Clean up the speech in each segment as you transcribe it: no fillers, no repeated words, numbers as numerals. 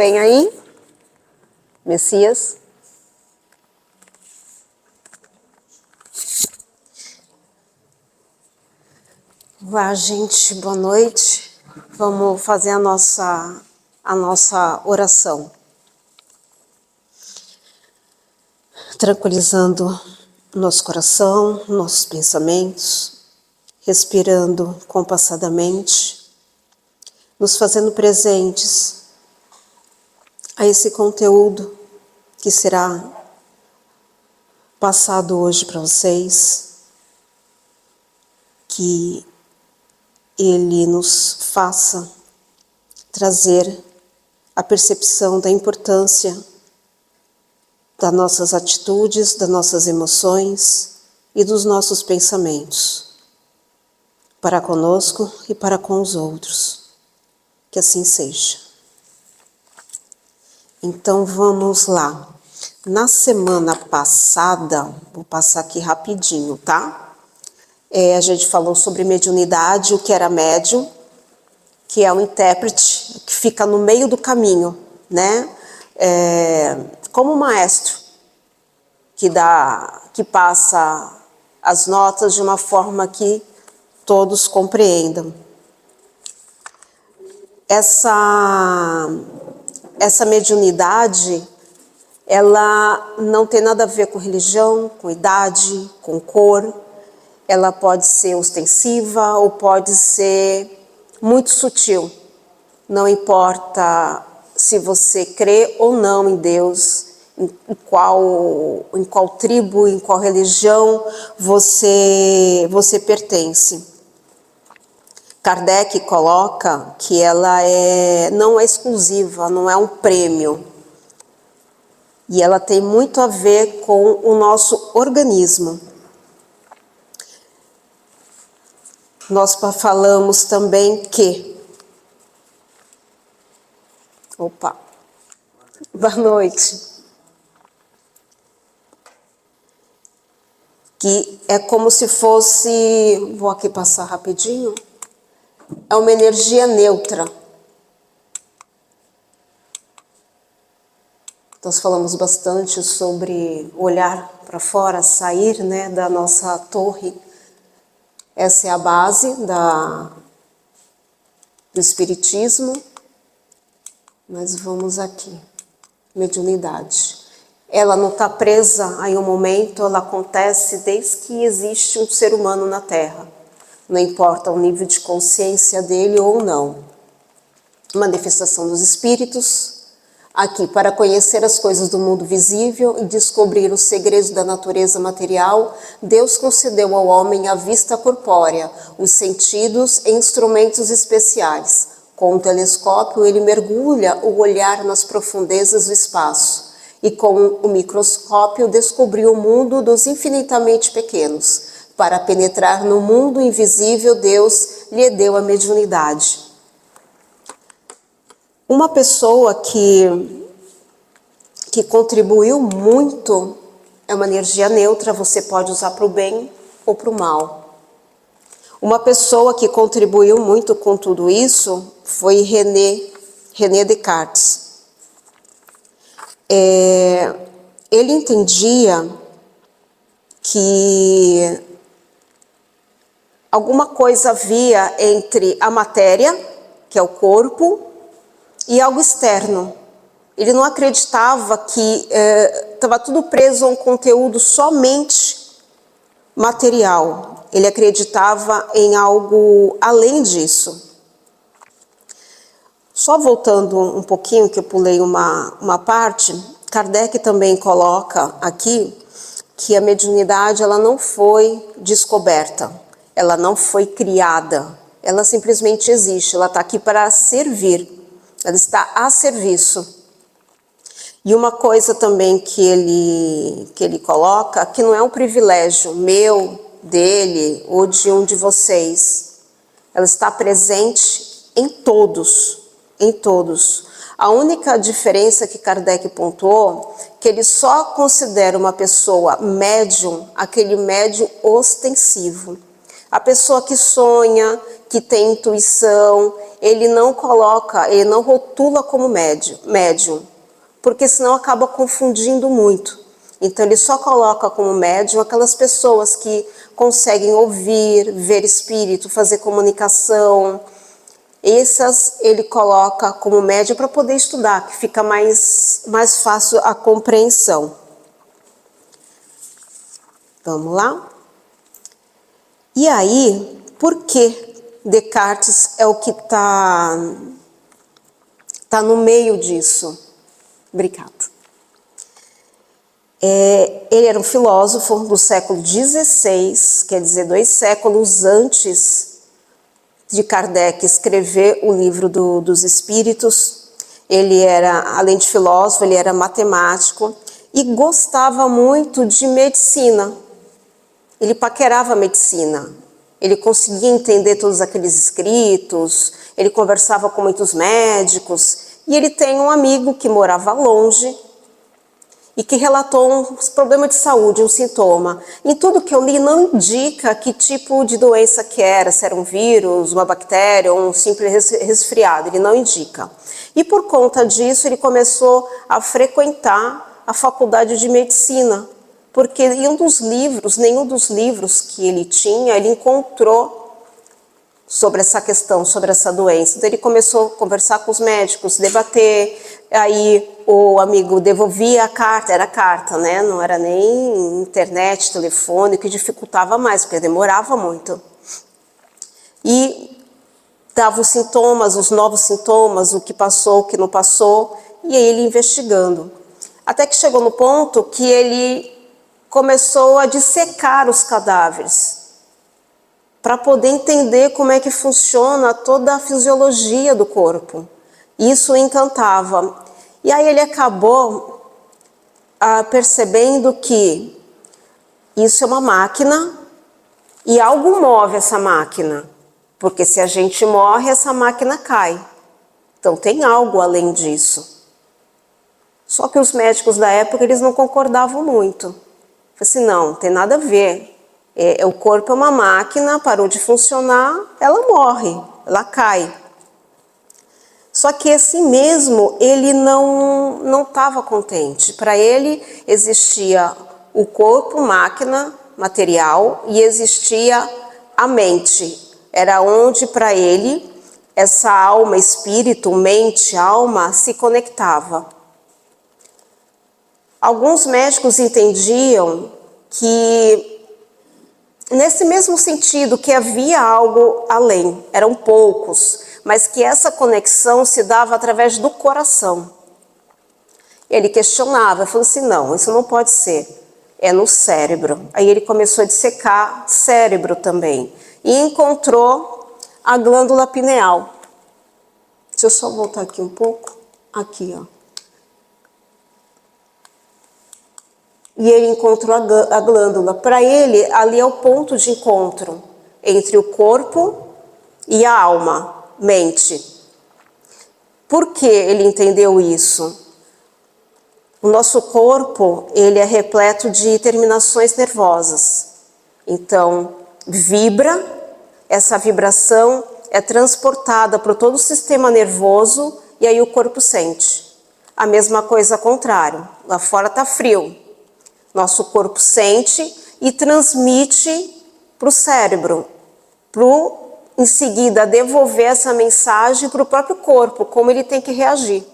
Vem aí, Messias. Olá, gente, boa noite. Vamos fazer a nossa oração. Tranquilizando nosso coração, nossos pensamentos, respirando compassadamente, nos fazendo presentes a esse conteúdo que será passado hoje para vocês, que ele nos faça trazer a percepção da importância das nossas atitudes, das nossas emoções e dos nossos pensamentos, para conosco e para com os outros. Que assim seja. Então vamos lá. Na semana passada, vou passar aqui rapidinho, tá? A gente falou sobre mediunidade, o que era médium, que é o intérprete que fica no meio do caminho, né? Como um maestro que passa as notas de uma forma que todos compreendam. Essa mediunidade, ela não tem nada a ver com religião, com idade, com cor. Ela pode ser ostensiva ou pode ser muito sutil. Não importa se você crê ou não em Deus, em qual tribo, em qual religião você pertence. Kardec coloca que ela não é exclusiva, não é um prêmio. E ela tem muito a ver com o nosso organismo. Nós falamos também que... Opa! Boa noite. Que é como se fosse... Vou aqui passar rapidinho. É uma energia neutra. Nós falamos bastante sobre olhar para fora, sair, né, da nossa torre. Essa é a base do espiritismo. Mas vamos aqui. Mediunidade. Ela não está presa em um momento, ela acontece desde que existe um ser humano na Terra. Não importa o nível de consciência dele ou não. Manifestação dos espíritos, aqui para conhecer as coisas do mundo visível e descobrir os segredos da natureza material, Deus concedeu ao homem a vista corpórea, os sentidos e instrumentos especiais. Com o telescópio ele mergulha o olhar nas profundezas do espaço e com o microscópio descobriu o mundo dos infinitamente pequenos. Para penetrar no mundo invisível, Deus lhe deu a mediunidade. Uma pessoa que contribuiu muito, é uma energia neutra, você pode usar para o bem ou para o mal. Uma pessoa que contribuiu muito com tudo isso foi René Descartes. Ele entendia que alguma coisa havia entre a matéria, que é o corpo, e algo externo. Ele não acreditava que estava tudo preso a um conteúdo somente material. Ele acreditava em algo além disso. Só voltando um pouquinho, que eu pulei uma parte, Kardec também coloca aqui que a mediunidade ela não foi descoberta, ela não foi criada, ela simplesmente existe, ela está aqui para servir. Ela está a serviço. E uma coisa também que ele coloca, que não é um privilégio meu, dele ou de um de vocês. Ela está presente em todos, em todos. A única diferença que Kardec pontuou, que ele só considera uma pessoa médium, aquele médium ostensivo. A pessoa que sonha, que tem intuição, ele não rotula como médium, porque senão acaba confundindo muito. Então ele só coloca como médium aquelas pessoas que conseguem ouvir, ver espírito, fazer comunicação. Essas ele coloca como médium para poder estudar, que fica mais fácil a compreensão. Vamos lá? E aí, por que Descartes é o que tá no meio disso? Obrigada. Ele era um filósofo do século XVI, quer dizer, 2 séculos antes de Kardec escrever o livro dos Espíritos. Ele era, além de filósofo, ele era matemático e gostava muito de medicina. Ele paquerava a medicina. Ele conseguia entender todos aqueles escritos, ele conversava com muitos médicos, e ele tem um amigo que morava longe e que relatou um problema de saúde, um sintoma. Em tudo que eu li não indica que tipo de doença que era, se era um vírus, uma bactéria ou um simples resfriado, ele não indica. E por conta disso ele começou a frequentar a faculdade de medicina, porque em nenhum dos livros que ele tinha, ele encontrou sobre essa questão, sobre essa doença. Então ele começou a conversar com os médicos, debater, aí o amigo devolvia a carta, era carta, né? Não era nem internet, telefone, que dificultava mais, porque demorava muito. E dava os sintomas, os novos sintomas, o que passou, o que não passou, e aí ele investigando. Até que chegou no ponto que ele começou a dissecar os cadáveres, para poder entender como é que funciona toda a fisiologia do corpo. Isso o encantava. E aí ele acabou percebendo que isso é uma máquina e algo move essa máquina. Porque se a gente morre, essa máquina cai. Então tem algo além disso. Só que os médicos da época, eles não concordavam muito. Falei assim, não tem nada a ver. O corpo é uma máquina, parou de funcionar, ela morre, ela cai. Só que assim mesmo, ele não estava contente. Para ele existia o corpo, máquina, material, e existia a mente. Era onde para ele essa alma, espírito, mente, alma se conectava. Alguns médicos entendiam que nesse mesmo sentido, que havia algo além, eram poucos, mas que essa conexão se dava através do coração. Ele questionava, falou assim, não, isso não pode ser, é no cérebro. Aí ele começou a dissecar cérebro também, e encontrou a glândula pineal. Deixa eu só voltar aqui um pouco, aqui ó. E ele encontrou a glândula. Para ele, ali é o ponto de encontro entre o corpo e a alma, mente. Por que ele entendeu isso? O nosso corpo, ele é repleto de terminações nervosas. Então, vibra, essa vibração é transportada por todo o sistema nervoso e aí o corpo sente. A mesma coisa ao contrário, lá fora está frio. Nosso corpo sente e transmite para o cérebro, em seguida devolver essa mensagem para o próprio corpo, como ele tem que reagir.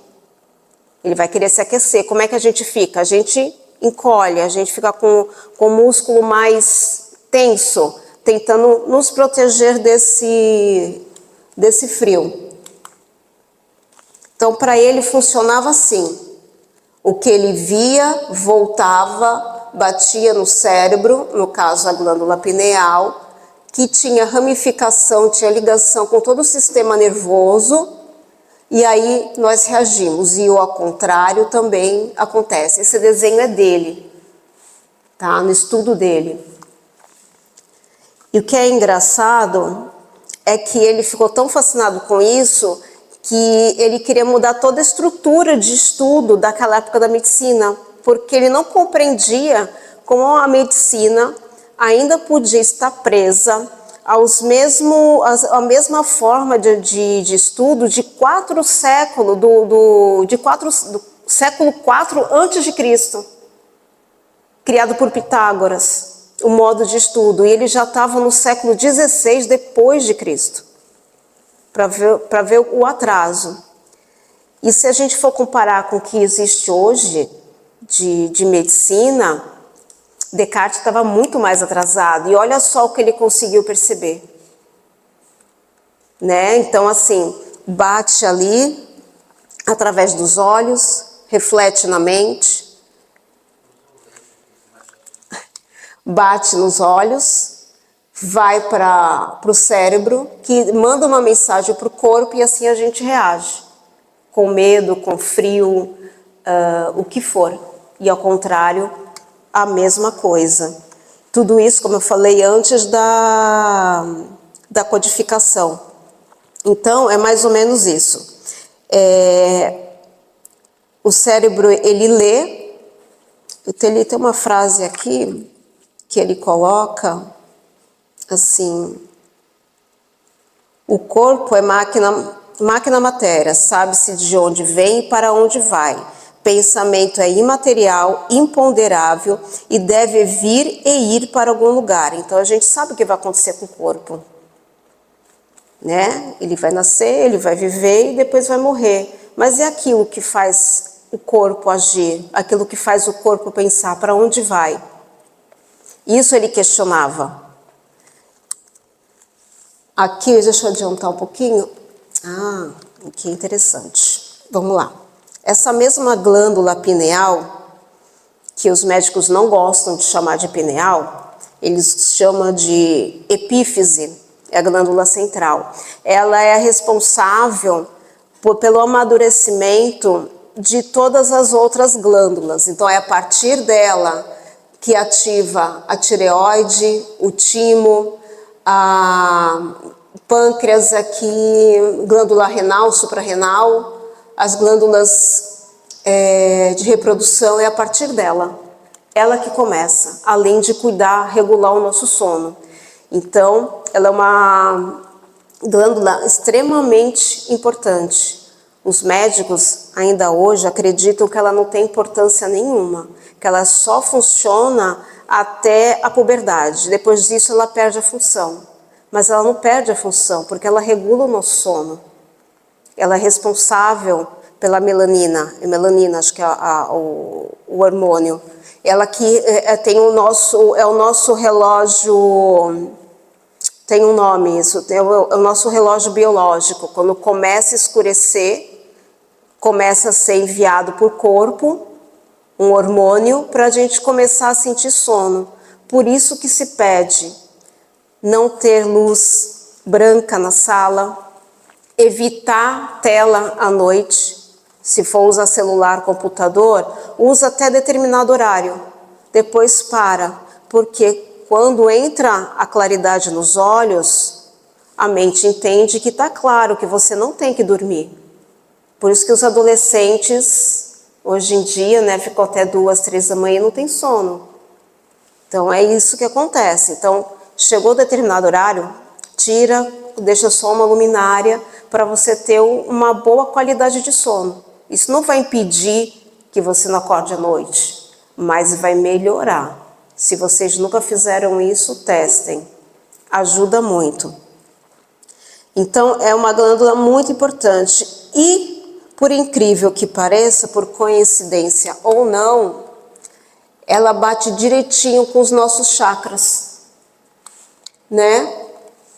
Ele vai querer se aquecer. Como é que a gente fica? A gente encolhe, a gente fica com o músculo mais tenso, tentando nos proteger desse frio. Então, para ele funcionava assim. O que ele via, voltava, batia no cérebro, no caso a glândula pineal, que tinha ramificação, tinha ligação com todo o sistema nervoso, e aí nós reagimos. E o ao contrário também acontece. Esse desenho é dele, tá? No estudo dele. E o que é engraçado é que ele ficou tão fascinado com isso que ele queria mudar toda a estrutura de estudo daquela época da medicina, porque ele não compreendia como a medicina ainda podia estar presa a mesma forma de estudo de 4 séculos, do século 4 antes de Cristo, criado por Pitágoras, o modo de estudo, e ele já estava no século 16 depois de Cristo, para ver o atraso. E se a gente for comparar com o que existe hoje de medicina, Descartes estava muito mais atrasado, e olha só o que ele conseguiu perceber. Né? Então, assim, bate ali, através dos olhos, reflete na mente, bate nos olhos, vai para o cérebro, que manda uma mensagem para o corpo, e assim a gente reage, com medo, com frio, o que for. E ao contrário, a mesma coisa. Tudo isso, como eu falei antes da codificação. Então, é mais ou menos isso. O cérebro, ele lê. Ele tem uma frase aqui que ele coloca assim: o corpo é máquina matéria, sabe-se de onde vem e para onde vai. Pensamento é imaterial, imponderável e deve vir e ir para algum lugar. Então a gente sabe o que vai acontecer com o corpo, né? Ele vai nascer, ele vai viver e depois vai morrer. Mas é aquilo que faz o corpo agir, aquilo que faz o corpo pensar, para onde vai? Isso ele questionava. Aqui, deixa eu adiantar um pouquinho. Que interessante. Vamos lá. Essa mesma glândula pineal, que os médicos não gostam de chamar de pineal, eles chamam de epífise, é a glândula central. Ela é responsável pelo amadurecimento de todas as outras glândulas. Então, é a partir dela que ativa a tireoide, o timo, a pâncreas aqui, glândula renal, suprarrenal, as glândulas de reprodução, é a partir dela. Ela que começa, além de cuidar, regular o nosso sono. Então, ela é uma glândula extremamente importante. Os médicos, ainda hoje, acreditam que ela não tem importância nenhuma, que ela só funciona até a puberdade. Depois disso, ela perde a função. Mas ela não perde a função, porque ela regula o nosso sono. Ela é responsável pela melanina. Melanina, acho que é o hormônio. Ela que tem o nosso relógio, tem um nome isso, é o nosso relógio biológico. Quando começa a escurecer, começa a ser enviado por corpo um hormônio para a gente começar a sentir sono. Por isso que se pede não ter luz branca na sala, evitar tela à noite. Se for usar celular, computador, usa até determinado horário. Depois para, porque quando entra a claridade nos olhos, a mente entende que está claro que você não tem que dormir. Por isso que os adolescentes, hoje em dia, né, ficam até 2, 3 da manhã e não tem sono. Então é isso que acontece. Então, chegou determinado horário, tira, deixa só uma luminária para você ter uma boa qualidade de sono. Isso não vai impedir que você não acorde à noite, mas vai melhorar. Se vocês nunca fizeram isso, testem. Ajuda muito. Então, é uma glândula muito importante. E, por incrível que pareça, por coincidência ou não, ela bate direitinho com os nossos chakras, né?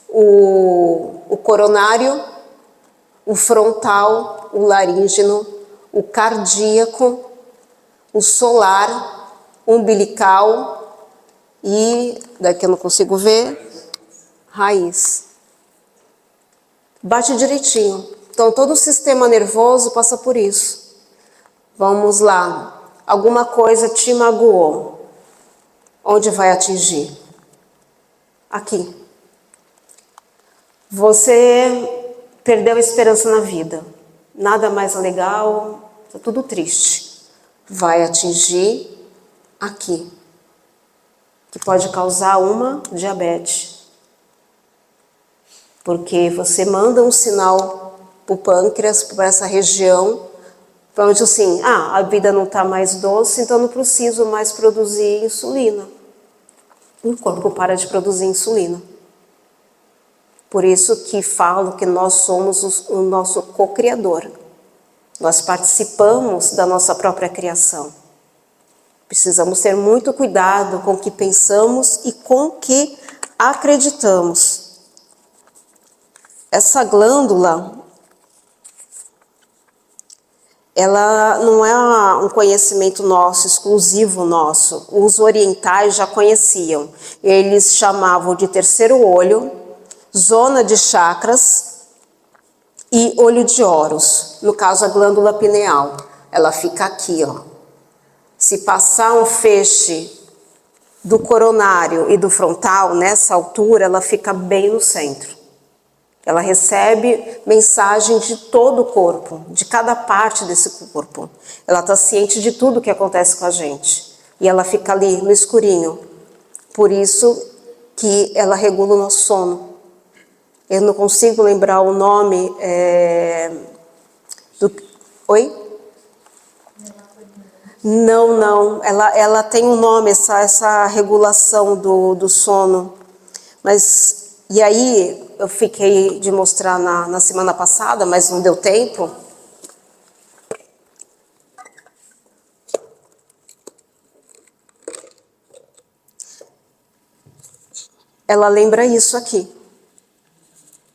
O coronário, o frontal, o laríngeo, o cardíaco, o solar, o umbilical e, daqui eu não consigo ver, raiz. Bate direitinho. Então, todo o sistema nervoso passa por isso. Vamos lá. Alguma coisa te magoou. Onde vai atingir? Aqui. Você perdeu a esperança na vida. Nada mais legal, está tudo triste. Vai atingir aqui, que pode causar uma diabetes. Porque você manda um sinal para o pâncreas, para essa região, para onde assim, a vida não está mais doce, então não preciso mais produzir insulina. E o corpo para de produzir insulina. Por isso que falo que nós somos o nosso co-criador. Nós participamos da nossa própria criação. Precisamos ter muito cuidado com o que pensamos e com o que acreditamos. Essa glândula, ela não é um conhecimento nosso, exclusivo nosso. Os orientais já conheciam. Eles chamavam de terceiro olho, zona de chakras e olho de Horus. No caso, a glândula pineal. Ela fica aqui, ó. Se passar um feixe do coronário e do frontal, nessa altura, ela fica bem no centro. Ela recebe mensagem de todo o corpo, de cada parte desse corpo. Ela está ciente de tudo que acontece com a gente. E ela fica ali, no escurinho. Por isso que ela regula o nosso sono. Eu não consigo lembrar o nome do... Oi? Não. Ela tem um nome, essa regulação do sono. Mas, e aí, eu fiquei de mostrar na semana passada, mas não deu tempo. Ela lembra isso aqui.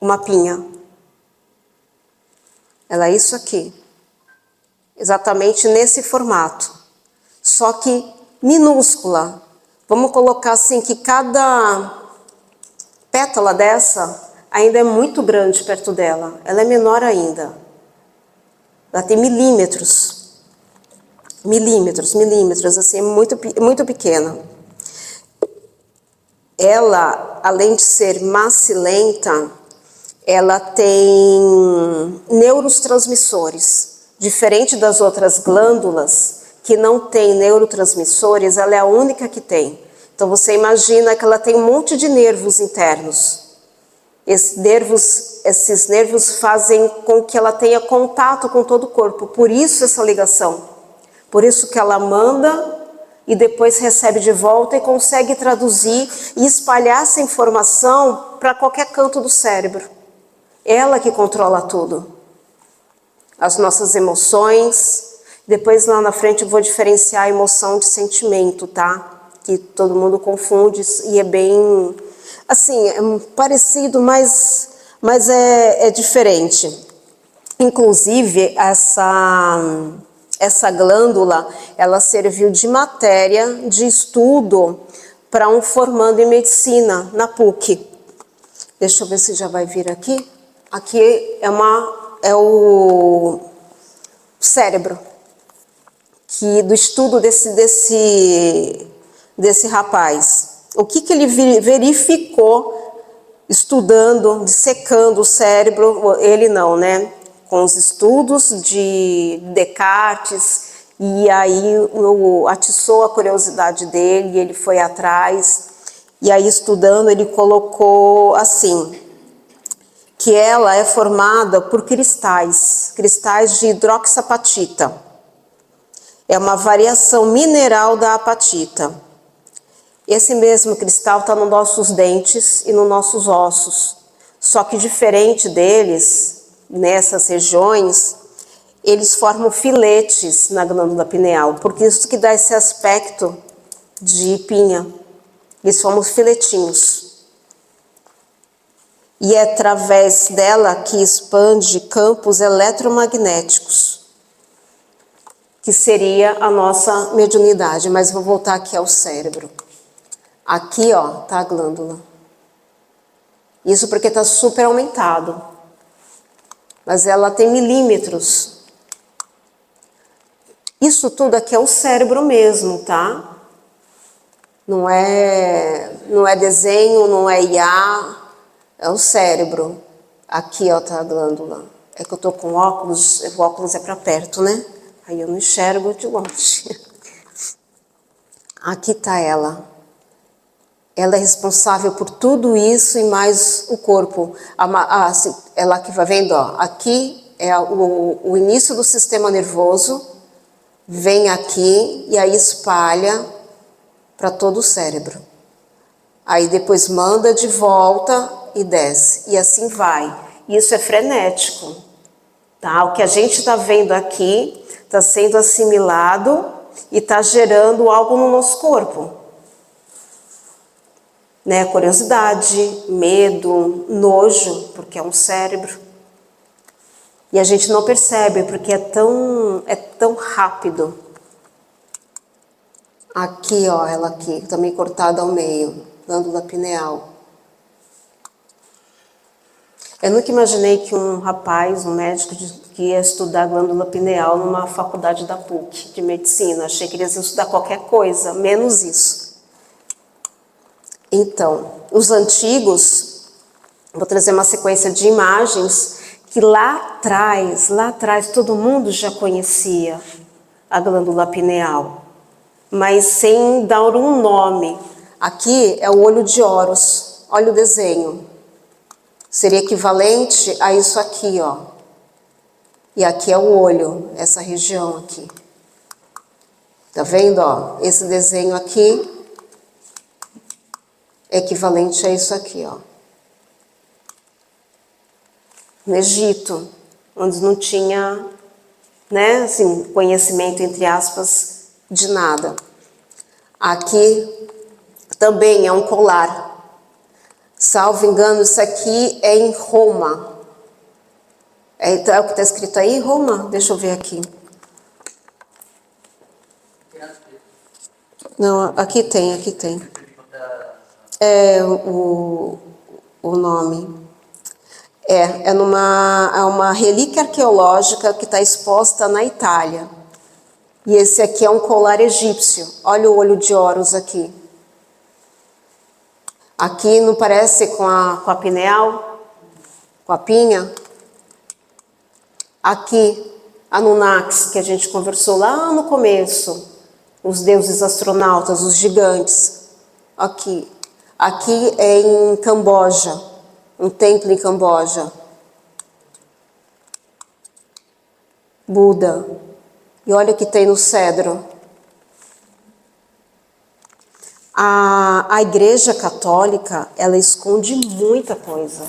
O mapinha. Ela é isso aqui. Exatamente nesse formato. Só que minúscula. Vamos colocar assim que cada pétala dessa ainda é muito grande perto dela. Ela é menor ainda. Ela tem milímetros. Milímetros, assim, muito pequena. Ela, além de ser macilenta, ela tem neurotransmissores. Diferente das outras glândulas, que não tem neurotransmissores, ela é a única que tem. Então você imagina que ela tem um monte de nervos internos. Esses nervos fazem com que ela tenha contato com todo o corpo. Por isso essa ligação. Por isso que ela manda e depois recebe de volta e consegue traduzir e espalhar essa informação para qualquer canto do cérebro. Ela que controla tudo. As nossas emoções. Depois lá na frente eu vou diferenciar a emoção de sentimento, tá? Que todo mundo confunde e é bem, assim, é parecido, mas é diferente. Inclusive, essa glândula, ela serviu de matéria de estudo para um formando em medicina na PUC. Deixa eu ver se já vai vir aqui. Aqui é o cérebro, do estudo desse rapaz. O que ele verificou estudando, dissecando o cérebro, ele não, né? Com os estudos de Descartes, e aí atiçou a curiosidade dele, ele foi atrás, e aí estudando ele colocou assim, que ela é formada por cristais de hidroxapatita. É uma variação mineral da apatita. Esse mesmo cristal está nos nossos dentes e nos nossos ossos. Só que diferente deles, nessas regiões, eles formam filetes na glândula pineal, porque isso que dá esse aspecto de pinha. Eles formam filetinhos. E é através dela que expande campos eletromagnéticos, que seria a nossa mediunidade. Mas vou voltar aqui ao cérebro. Aqui, ó, tá a glândula. Isso porque está super aumentado. Mas ela tem milímetros. Isso tudo aqui é o cérebro mesmo, tá? Não é desenho, não é IA. É o cérebro. Aqui, ó, tá a glândula. É que eu tô com óculos, o óculos é para perto, né? Aí eu não enxergo de longe. Aqui tá ela. Ela é responsável por tudo isso e mais o corpo. Ela que vai vendo, ó, aqui é o início do sistema nervoso, vem aqui e aí espalha para todo o cérebro. Aí depois manda de volta e desce. E assim vai. Isso é frenético. Tá? O que a gente está vendo aqui está sendo assimilado e está gerando algo no nosso corpo. Né? Curiosidade, medo, nojo, porque é um cérebro. E a gente não percebe porque é tão rápido. Aqui, ó, ela aqui, também cortada ao meio, glândula pineal. Eu nunca imaginei que um rapaz, um médico, que ia estudar glândula pineal numa faculdade da PUC de medicina. Achei que eles iam estudar qualquer coisa, menos isso. Então, os antigos, vou trazer uma sequência de imagens que lá atrás, todo mundo já conhecia a glândula pineal, mas sem dar um nome. Aqui é o olho de Horus, olha o desenho. Seria equivalente a isso aqui, ó. E aqui é o olho, essa região aqui. Tá vendo, ó? Esse desenho aqui é equivalente a isso aqui, ó. No Egito, onde não tinha, né, assim, conhecimento, entre aspas, de nada. Aqui também é um colar. Salvo engano, isso aqui é em Roma. É o que está escrito aí, Roma? Deixa eu ver aqui. Não, aqui tem. É o nome. É uma relíquia arqueológica que está exposta na Itália. E esse aqui é um colar egípcio. Olha o olho de Horus aqui. Aqui não parece com a pineal? Com a pinha? Aqui, Anunnakis, que a gente conversou lá no começo. Os deuses astronautas, os gigantes. Aqui. Aqui é em Camboja. Um templo em Camboja. Buda. E olha o que tem no cedro. A Igreja Católica, ela esconde muita coisa.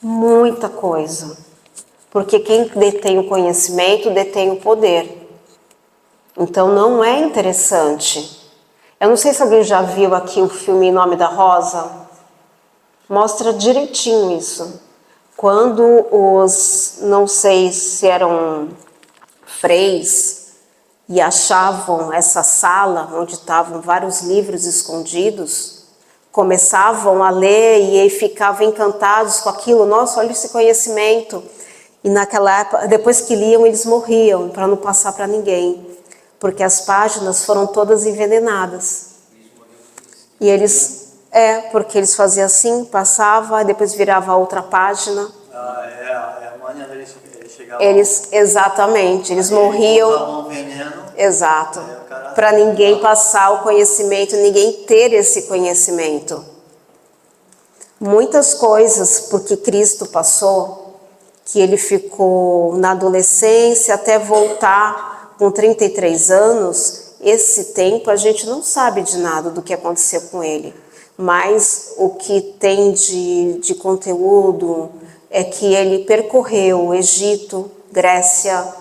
Muita coisa. Porque quem detém o conhecimento, detém o poder. Então não é interessante. Eu não sei se alguém já viu aqui o filme Em Nome da Rosa. Mostra direitinho isso. Quando não sei se eram freis, e achavam essa sala onde estavam vários livros escondidos, começavam a ler e aí ficavam encantados com aquilo. Nossa, olha esse conhecimento. E naquela época, depois que liam, eles morriam para não passar para ninguém, porque as páginas foram todas envenenadas. E eles, porque eles faziam assim, passava, depois virava outra página. A maneira deles chegavam. Exatamente, eles morriam. Veneno. Exato. Para ninguém passar o conhecimento, ninguém ter esse conhecimento. Muitas coisas porque Cristo passou, que ele ficou na adolescência até voltar com 33 anos, esse tempo a gente não sabe de nada do que aconteceu com ele. Mas o que tem de conteúdo é que ele percorreu o Egito, Grécia,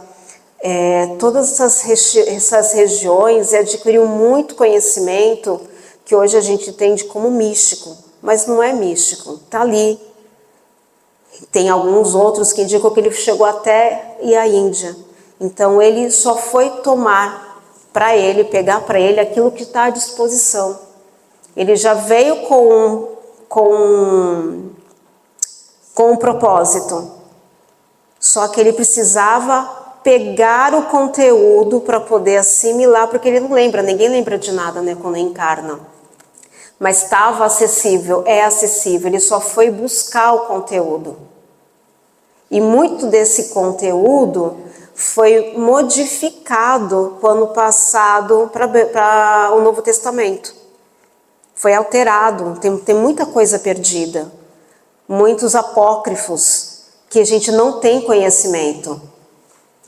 todas essas regiões, e adquiriu muito conhecimento que hoje a gente entende como místico, mas não é místico, está ali. Tem alguns outros que indicam que ele chegou até a Índia. Então ele só foi tomar para ele, pegar para ele aquilo que está à disposição. Ele já veio com um propósito, só que ele precisava pegar o conteúdo para poder assimilar, porque ele não lembra, ninguém lembra de nada, né, quando encarna. Mas estava acessível, é acessível, ele só foi buscar o conteúdo. E muito desse conteúdo foi modificado quando passado para o Novo Testamento. Foi alterado, tem muita coisa perdida. Muitos apócrifos que a gente não tem conhecimento.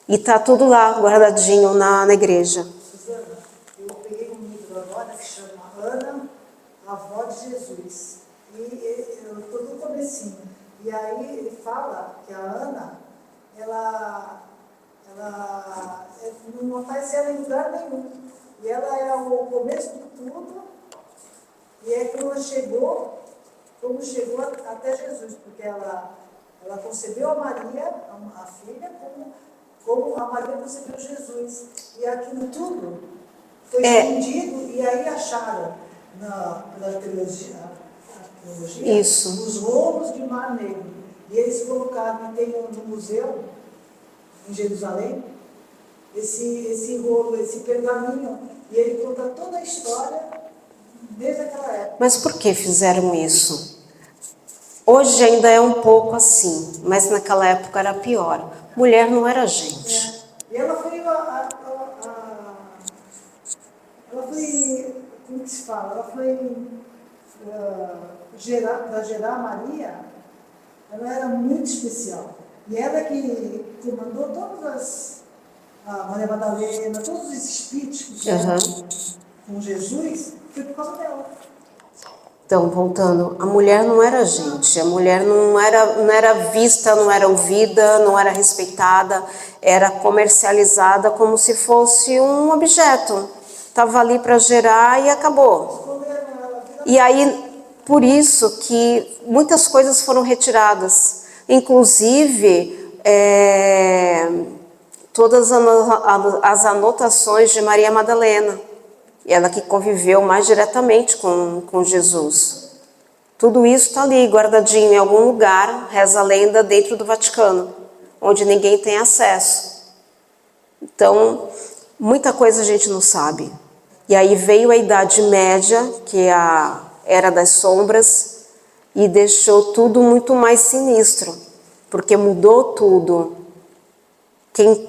E está tudo lá, guardadinho na igreja. Suzana, eu peguei um livro agora que chama Ana, a avó de Jesus. E eu estou no comecinho. E aí ele fala que a Ana, ela não aparece ela em lugar nenhum. E ela era o começo de tudo. E é como chegou até Jesus, porque ela concebeu a Maria, a filha, como a Maria concebeu Jesus. E aquilo tudo foi escondido, e aí acharam pela teologia, Isso. os rolos de Mar Negro. E eles colocaram, tem no museu, em Jerusalém, esse rolo, esse pergaminho, e ele conta toda a história desde aquela época. Mas por que fizeram isso? Hoje ainda é um pouco assim, mas naquela época era pior. Mulher não era gente. E ela foi como que se fala? Ela foi para gerar a Maria, ela era muito especial. E ela que comandou a Maria Madalena, todos os espíritos que vieram com Jesus, foi por causa dela. Então, voltando, a mulher não era gente, a mulher não era vista, não era ouvida, não era respeitada, era comercializada como se fosse um objeto. Estava ali para gerar e acabou. E aí, por isso que muitas coisas foram retiradas, inclusive todas as anotações de Maria Madalena. Ela que conviveu mais diretamente com Jesus. Tudo isso está ali, guardadinho em algum lugar, reza a lenda, dentro do Vaticano, onde ninguém tem acesso. Então, muita coisa a gente não sabe. E aí veio a Idade Média, que é a Era das Sombras, e deixou tudo muito mais sinistro, porque mudou tudo. Quem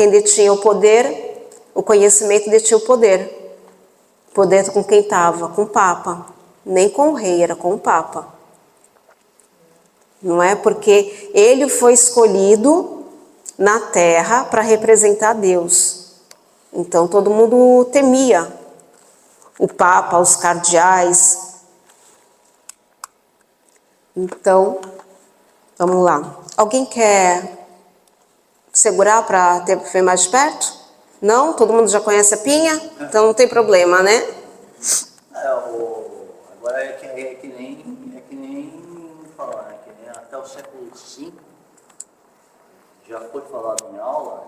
detinha o poder, o conhecimento detinha o poder. Poder com quem estava? Com o Papa. Nem com o rei, era com o Papa. Não é? Porque ele foi escolhido na terra para representar Deus. Então todo mundo temia o Papa, os cardeais. Então, vamos lá. Alguém quer segurar para ver mais de perto? Não? Todo mundo já conhece a pinha? Então não tem problema, né? Agora é que nem falar, né? Que nem até o século V, já foi falado em aula,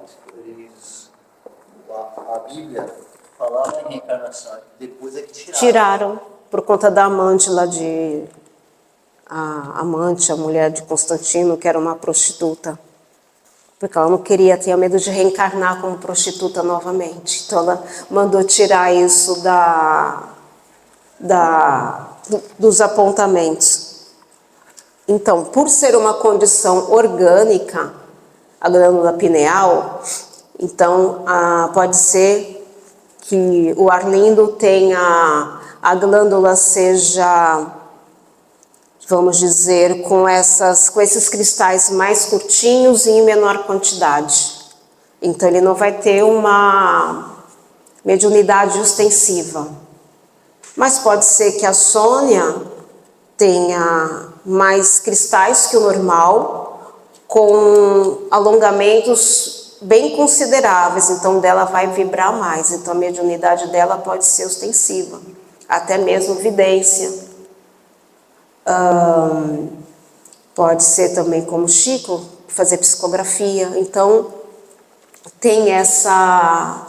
a Bíblia falava em reencarnação, depois é que Tiraram por conta da amante lá a mulher de Constantino, que era uma prostituta. Porque ela não queria, tinha medo de reencarnar como prostituta novamente. Então ela mandou tirar isso dos apontamentos. Então, por ser uma condição orgânica, a glândula pineal, então pode ser que o Arlindo tenha, a glândula seja, vamos dizer, com esses cristais mais curtinhos e em menor quantidade. Então ele não vai ter uma mediunidade ostensiva. Mas pode ser que a Sônia tenha mais cristais que o normal, com alongamentos bem consideráveis, então dela vai vibrar mais. Então a mediunidade dela pode ser ostensiva, até mesmo vidência. Pode ser também como Chico, fazer psicografia. Então tem essa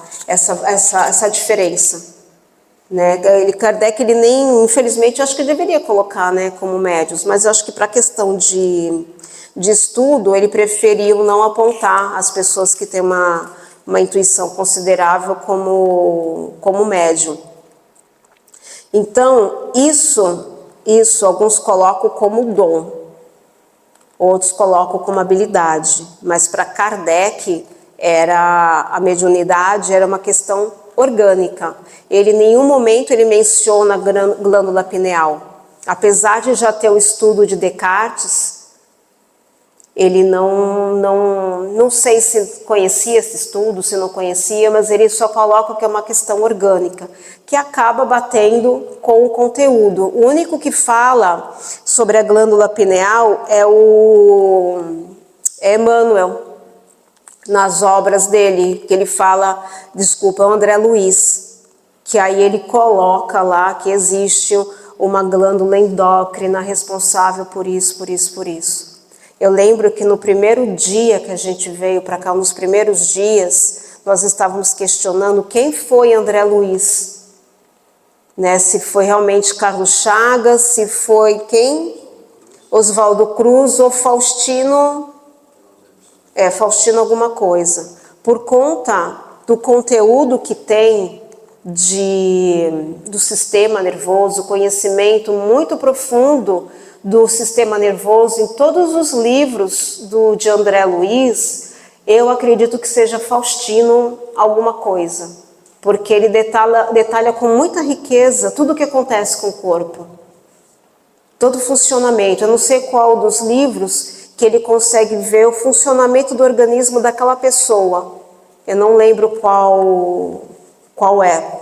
diferença, né? Kardec, ele nem, infelizmente, eu acho que deveria colocar, né, como médiuns, mas eu acho que para a questão de estudo, ele preferiu não apontar as pessoas que têm uma intuição considerável como médium. Então, isso alguns colocam como dom, outros colocam como habilidade, mas para Kardec a mediunidade era uma questão orgânica. Ele, em nenhum momento, ele menciona a glândula pineal. Apesar de já ter o estudo de Descartes, ele não sei se conhecia esse estudo, se não conhecia, mas ele só coloca que é uma questão orgânica, que acaba batendo com o conteúdo. O único que fala sobre a glândula pineal é Emmanuel, nas obras dele, que ele fala, desculpa, o André Luiz, que aí ele coloca lá que existe uma glândula endócrina responsável por isso, por isso, por isso. Eu lembro que no primeiro dia que a gente veio para cá, nos primeiros dias, nós estávamos questionando quem foi André Luiz, né? Se foi realmente Carlos Chagas, se foi quem? Oswaldo Cruz ou Faustino, Faustino alguma coisa. Por conta do conteúdo que tem do sistema nervoso, conhecimento muito profundo do sistema nervoso em todos os livros de André Luiz, eu acredito que seja Faustino alguma coisa, porque ele detalha com muita riqueza tudo o que acontece com o corpo, todo o funcionamento. Eu não sei qual dos livros que ele consegue ver o funcionamento do organismo daquela pessoa, eu não lembro qual é.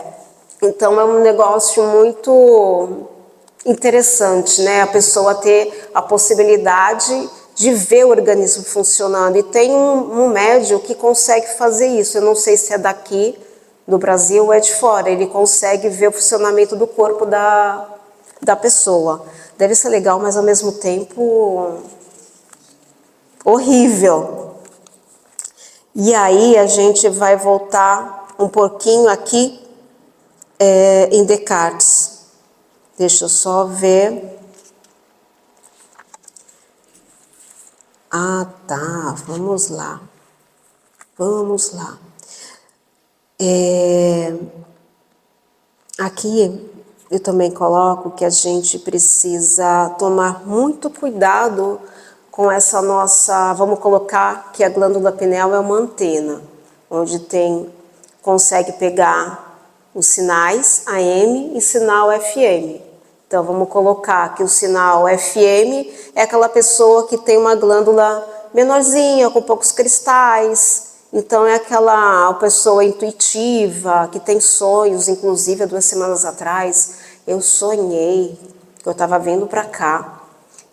Então é um negócio muito interessante, né? A pessoa ter a possibilidade de ver o organismo funcionando. E tem um médium que consegue fazer isso. Eu não sei se é daqui do Brasil ou é de fora. Ele consegue ver o funcionamento do corpo da pessoa. Deve ser legal, mas ao mesmo tempo horrível. E aí a gente vai voltar um pouquinho aqui em Descartes. Deixa eu só ver. Ah, tá. Vamos lá. Vamos lá. Aqui eu também coloco que a gente precisa tomar muito cuidado com essa nossa... Vamos colocar que a glândula pineal é uma antena, onde consegue pegar os sinais AM e sinal FM. Então, vamos colocar que o sinal FM é aquela pessoa que tem uma glândula menorzinha, com poucos cristais. Então, é aquela pessoa intuitiva, que tem sonhos. Inclusive, há 2 semanas atrás, eu sonhei que eu estava vindo para cá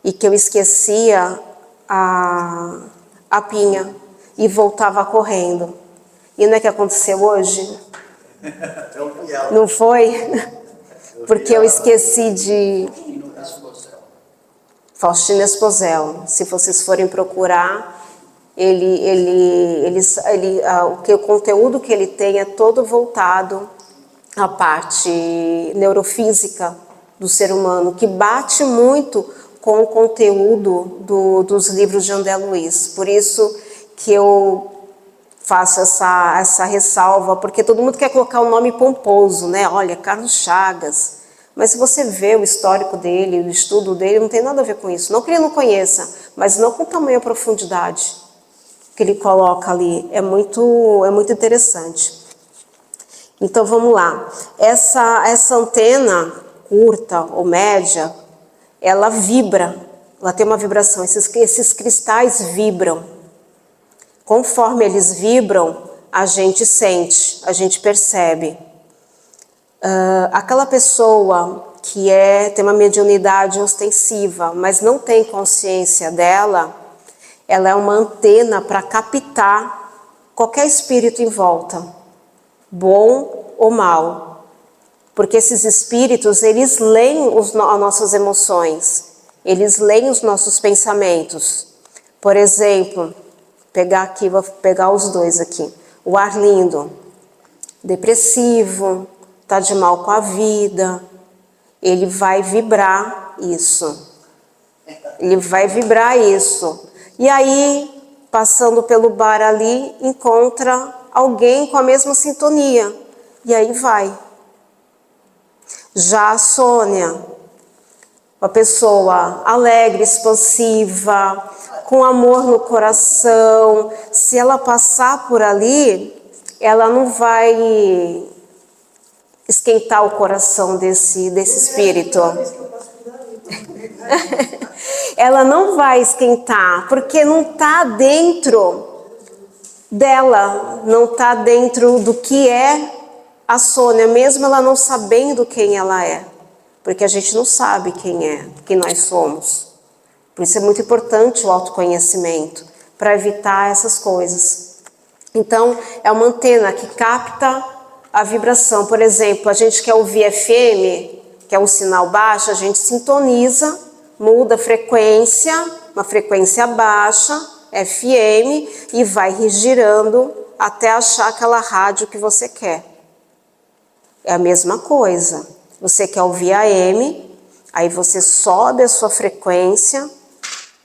e que eu esquecia a pinha e voltava correndo. E não é que aconteceu hoje? Não foi? Porque eu esqueci de... Faustino Esposel. Se vocês forem procurar, o conteúdo que ele tem é todo voltado à parte neurofísica do ser humano, que bate muito com o conteúdo dos livros de André Luiz. Por isso que eu faço essa ressalva, porque todo mundo quer colocar um nome pomposo, né? Olha, Carlos Chagas. Mas se você vê o histórico dele, o estudo dele, não tem nada a ver com isso. Não que ele não conheça, mas não com tamanha profundidade que ele coloca ali. É muito interessante. Então vamos lá. Essa antena curta ou média, ela vibra. Ela tem uma vibração. Esses cristais vibram. Conforme eles vibram, a gente sente, a gente percebe. Aquela pessoa que tem uma mediunidade ostensiva, mas não tem consciência dela, ela é uma antena para captar qualquer espírito em volta, bom ou mal. Porque esses espíritos, eles leem as nossas emoções, eles leem os nossos pensamentos. Por exemplo... Vou pegar os dois aqui. O Arlindo, depressivo, está de mal com a vida, ele vai vibrar isso. Ele vai vibrar isso. E aí, passando pelo bar ali, encontra alguém com a mesma sintonia. E aí vai. Já a Sônia, uma pessoa alegre, expansiva, com amor no coração, se ela passar por ali, ela não vai esquentar o coração desse espírito. Toda vez que eu passo por ali, pra pegar, Ela não vai esquentar, porque não está dentro dela, não está dentro do que é a Sônia, mesmo ela não sabendo quem ela é. Porque a gente não sabe quem nós somos. Por isso é muito importante o autoconhecimento, para evitar essas coisas. Então, é uma antena que capta a vibração. Por exemplo, a gente quer ouvir FM, que é um sinal baixo, a gente sintoniza, muda a frequência, uma frequência baixa, FM, e vai girando até achar aquela rádio que você quer. É a mesma coisa. Você quer ouvir AM, aí você sobe a sua frequência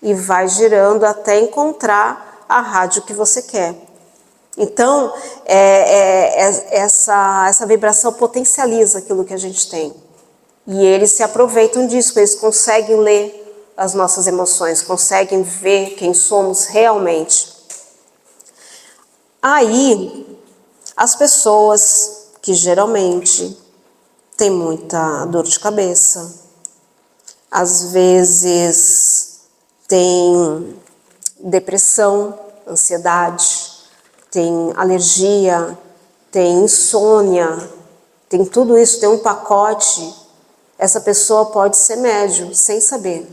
e vai girando até encontrar a rádio que você quer. Então, essa vibração potencializa aquilo que a gente tem. E eles se aproveitam disso, eles conseguem ler as nossas emoções, conseguem ver quem somos realmente. Aí, as pessoas que geralmente têm muita dor de cabeça, às vezes têm depressão, ansiedade, tem alergia, tem insônia, tem tudo isso, tem um pacote. Essa pessoa pode ser médium sem saber,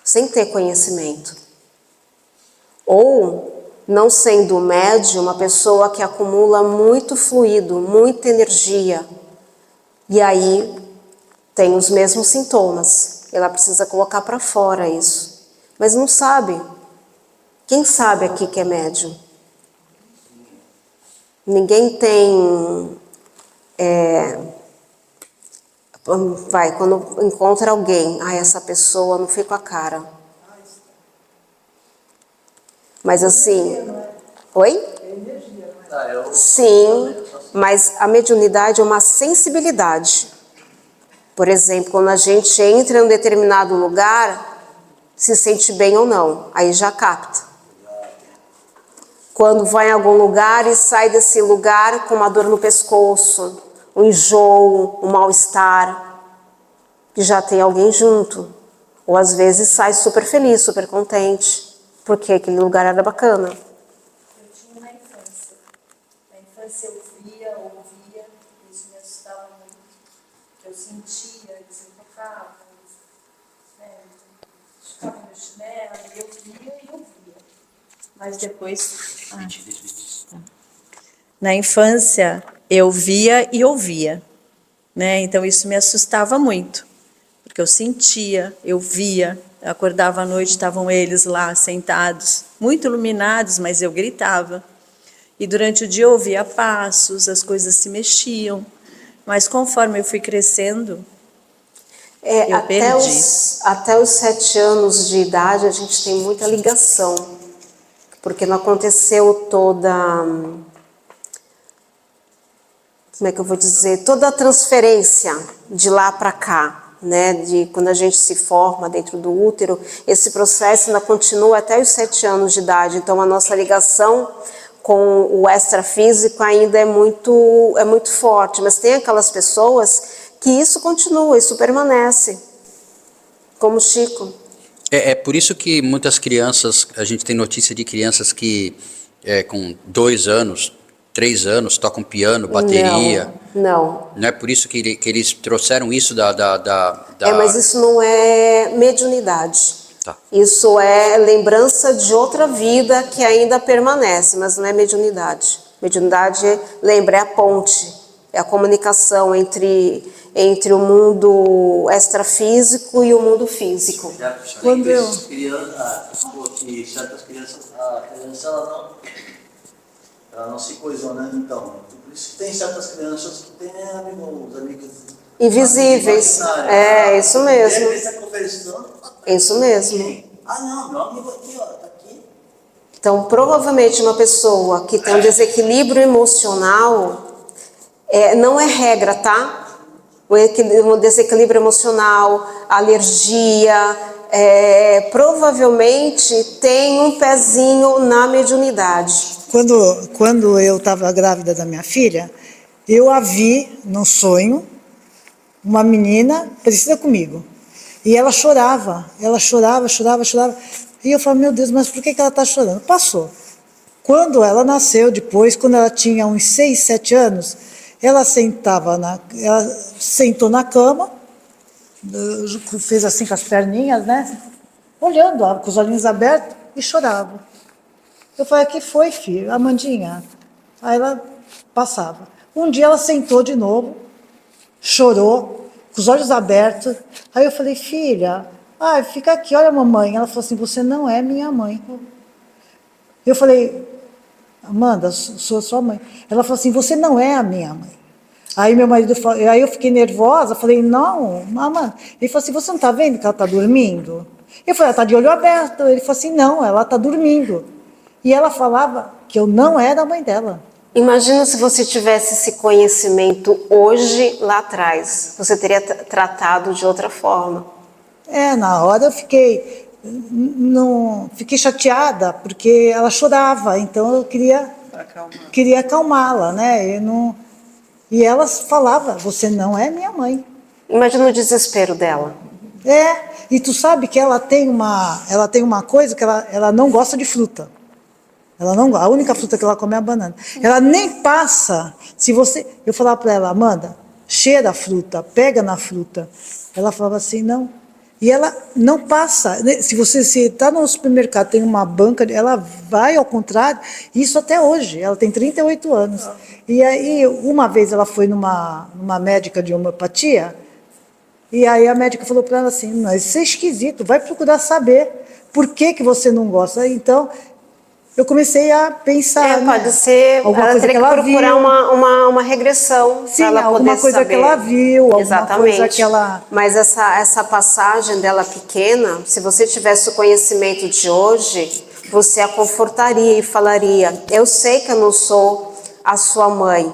sem ter conhecimento. Ou, não sendo médium, uma pessoa que acumula muito fluido, muita energia, e aí tem os mesmos sintomas. Ela precisa colocar para fora isso, mas não sabe. Quem sabe aqui que é médium? Ninguém tem... quando encontra alguém, essa pessoa não fica com a cara. Mas assim... Oi? Sim, mas a mediunidade é uma sensibilidade. Por exemplo, quando a gente entra em um determinado lugar, se sente bem ou não, aí já capta. Quando vai em algum lugar e sai desse lugar com uma dor no pescoço, um enjoo, um mal-estar, que já tem alguém junto. Ou às vezes sai super feliz, super contente, porque aquele lugar era bacana. Eu tinha na infância. Na infância eu via, ouvia, isso me assustava muito. Eu sentia, eles me tocavam, estavam no chinelo, e eu via e ouvia. Mas depois... Na infância, eu via e ouvia, né? Então isso me assustava muito, porque eu sentia, eu via, eu acordava à noite, estavam eles lá sentados, muito iluminados, mas eu gritava. E durante o dia eu ouvia passos, as coisas se mexiam, mas conforme eu fui crescendo, eu perdi. Até os 7 anos de idade a gente tem muita ligação, porque não aconteceu toda... Como é que eu vou dizer? Toda a transferência de lá para cá, né? De quando a gente se forma dentro do útero, esse processo ainda continua até os 7 anos de idade. Então a nossa ligação com o extrafísico ainda é muito forte. Mas tem aquelas pessoas que isso continua, isso permanece. Como o Chico. É por isso que muitas crianças, a gente tem notícia de crianças que com 2 anos, 3 anos, tocam piano, bateria. Não. Não é por isso que eles trouxeram isso da... mas isso não é mediunidade. Tá. Isso é lembrança de outra vida que ainda permanece, mas não é mediunidade. Mediunidade, lembra, é a ponte, é a comunicação entre o mundo extrafísico e o mundo físico. Quando eu- Certas crianças, a criança ela não se coisiona, então. Por isso que tem certas crianças que têm amigos invisíveis. É, isso mesmo. Isso mesmo. Não, meu amigo aqui, ó, tá aqui. Então, provavelmente uma pessoa que tem um desequilíbrio emocional, não é regra, tá? Um desequilíbrio emocional, alergia, provavelmente tem um pezinho na mediunidade. Quando eu estava grávida da minha filha, eu a vi num sonho, uma menina parecida comigo. E ela chorava, chorava. E eu falava, meu Deus, mas por que ela está chorando? Passou. Quando ela nasceu, depois, quando ela tinha uns 6, 7 anos, ela sentou na cama, fez assim com as perninhas, né? Olhando, com os olhinhos abertos, e chorava. Eu falei, o que foi, filho? Amandinha. Aí ela passava. Um dia ela sentou de novo, chorou, com os olhos abertos. Aí eu falei, filha, fica aqui, olha a mamãe. Ela falou assim, você não é minha mãe. Eu falei, Amanda, sou sua mãe. Ela falou assim, você não é a minha mãe. Aí meu marido falou, aí eu fiquei nervosa, falei, não, Amanda. Ele falou assim, você não está vendo que ela está dormindo? Eu falei, ela está de olho aberto. Ele falou assim, não, ela está dormindo. E ela falava que eu não era a mãe dela. Imagina se você tivesse esse conhecimento hoje, lá atrás. Você teria tratado de outra forma. Na hora eu fiquei chateada, porque ela chorava, então eu queria acalmá-la, né? E ela falava, você não é minha mãe. Imagina o desespero dela. E tu sabe que ela tem uma coisa que ela não gosta de fruta. A única fruta que ela come é a banana. Ela nem passa. Eu falava para ela, Amanda, cheira a fruta, pega na fruta. Ela falava assim, não. E ela não passa. Se você está no supermercado, tem uma banca, ela vai ao contrário. Isso até hoje. Ela tem 38 anos. E aí, uma vez ela foi numa médica de homeopatia, e aí a médica falou para ela assim, mas isso é esquisito, vai procurar saber por que você não gosta. Então, eu comecei a pensar, pode ser, ela teria que procurar uma regressão. Sim, ela alguma poder coisa saber. que ela viu, alguma Exatamente. coisa que ela... Mas essa passagem dela pequena, se você tivesse o conhecimento de hoje, você a confortaria e falaria, eu sei que eu não sou a sua mãe,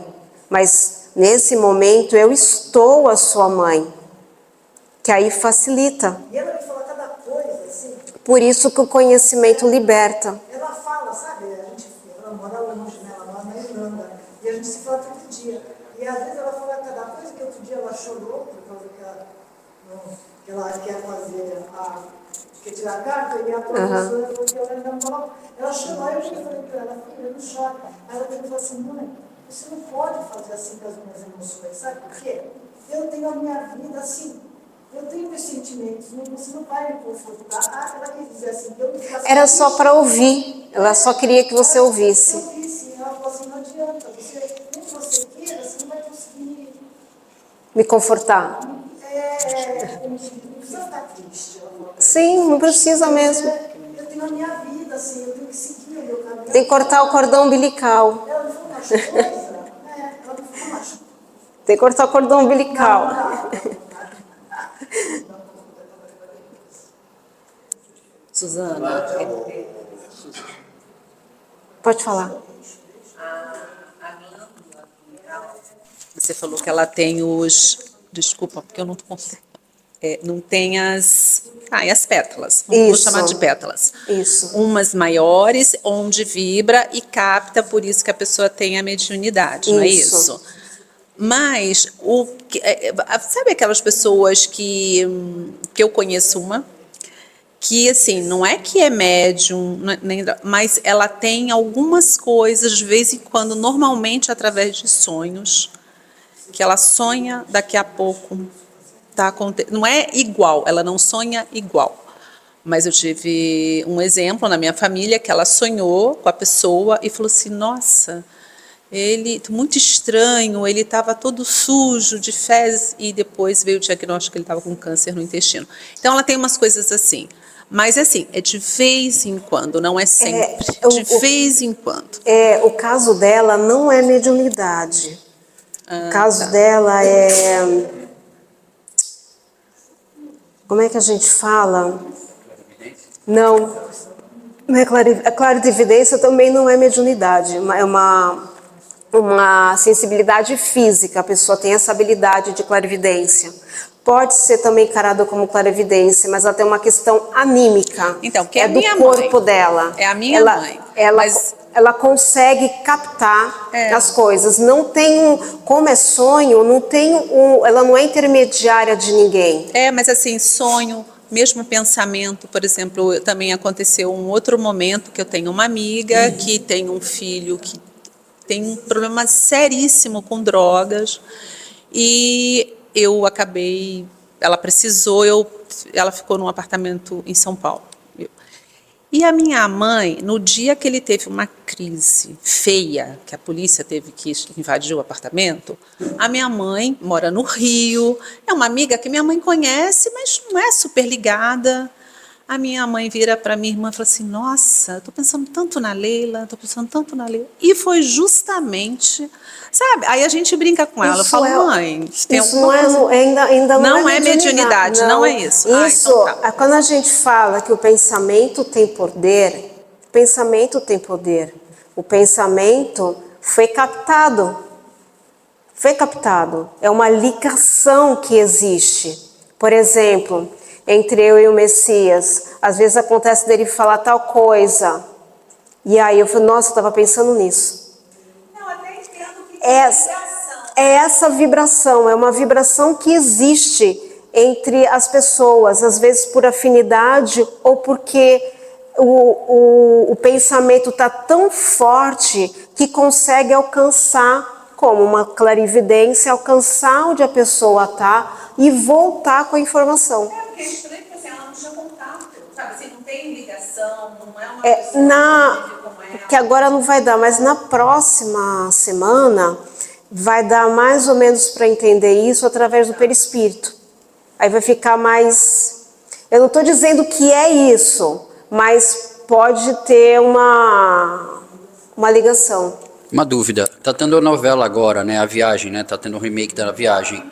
mas nesse momento eu estou a sua mãe, que aí facilita. E ela me fala cada coisa, assim. Por isso que o conhecimento liberta. Ela fala, sabe, ela mora longe, né? Ela mora na Irlanda, e a gente se fala todo dia. E às vezes ela fala cada coisa, que outro dia ela chorou, por causa que ela quer fazer quer tirar a carta, e a professora falou que ela ainda mal. Ela chorou, aí eu falei para ela, filha, não chora. Aí ela falou assim, mãe, você não pode fazer assim com as minhas emoções, sabe por quê? Eu tenho a minha vida assim. Eu tenho meus sentimentos, você não vai me confortar. Ela quis dizer assim, que eu me faço. Era só para ouvir, ela só queria que você ouvisse. Eu ouvisse, ela falou assim, não adianta, nem que você queira, você não vai conseguir. Me confortar. Não precisa ficar triste. Ela falou. Sim, não precisa mesmo. Eu tenho a minha vida, assim, eu tenho que seguir o meu caminho. Tem que cortar o cordão umbilical. Ela não falou uma coisa, ela não falou uma coisa. Tem que cortar o cordão umbilical. Suzana, Pode falar. você falou que ela tem desculpa, porque eu não consigo, não tem as pétalas, vou chamar de pétalas. Isso. Umas maiores, onde vibra e capta, por isso que a pessoa tem a mediunidade, não é isso? Mas, sabe aquelas pessoas que eu conheço que, assim, não é que é médium, mas ela tem algumas coisas, de vez em quando, normalmente através de sonhos, que ela sonha daqui a pouco, tá acontecendo. Não é igual, ela não sonha igual. Mas eu tive um exemplo na minha família que ela sonhou com a pessoa e falou assim, nossa, ele muito estranho, ele estava todo sujo de fezes, e depois veio o diagnóstico que ele estava com câncer no intestino. Então ela tem umas coisas assim. Mas assim, é de vez em quando, não é sempre. De vez em quando. O caso dela não é mediunidade. O caso dela é... Como é que a gente fala? Não. A clarividência também não é mediunidade. É uma sensibilidade física. A pessoa tem essa habilidade de clarividência. Pode ser também encarada como clarividência, mas ela tem uma questão anímica. Então, que é a do minha corpo mãe. dela. É a minha mãe. Ela, mas ela consegue captar as coisas. Não tem como é sonho, não tem ela não é intermediária de ninguém. Mas assim, sonho, mesmo pensamento, por exemplo, também aconteceu um outro momento que eu tenho uma amiga que tem um filho que tem um problema seríssimo com drogas e eu acabei, ela precisou, ela ficou num apartamento em São Paulo. E a minha mãe, no dia que ele teve uma crise feia, que a polícia teve que invadir o apartamento, a minha mãe mora no Rio, é uma amiga que minha mãe conhece, mas não é super ligada. A minha mãe vira para minha irmã e fala assim, nossa, eu estou pensando tanto na Leila, estou pensando tanto na Leila. E foi justamente, sabe, aí a gente brinca com ela, eu falo, mãe, tem isso alguma não coisa... ainda não é mediunidade, não é isso. Isso, Então tá. quando a gente fala que o pensamento tem poder, o pensamento tem poder. O pensamento foi captado. Foi captado. É uma ligação que existe. Por exemplo, entre eu e o Messias, às vezes acontece dele falar tal coisa, e aí eu falo, nossa, eu estava pensando nisso. Não, até entendo que É essa vibração, é uma vibração que existe entre as pessoas, às vezes por afinidade ou porque o pensamento está tão forte que consegue alcançar, como uma clarividência, alcançar onde a pessoa está e voltar com a informação. Porque é estranho, porque assim, ela não tinha contato, sabe? Assim, não tem ligação, não é uma pessoa que vive com ela. Que agora não vai dar, mas na próxima semana vai dar mais ou menos para entender isso através do perispírito. Aí vai ficar mais... Eu não estou dizendo que é isso, mas pode ter uma ligação. Uma dúvida, tá tendo a novela agora, né, A Viagem, né, tá tendo o remake da Viagem.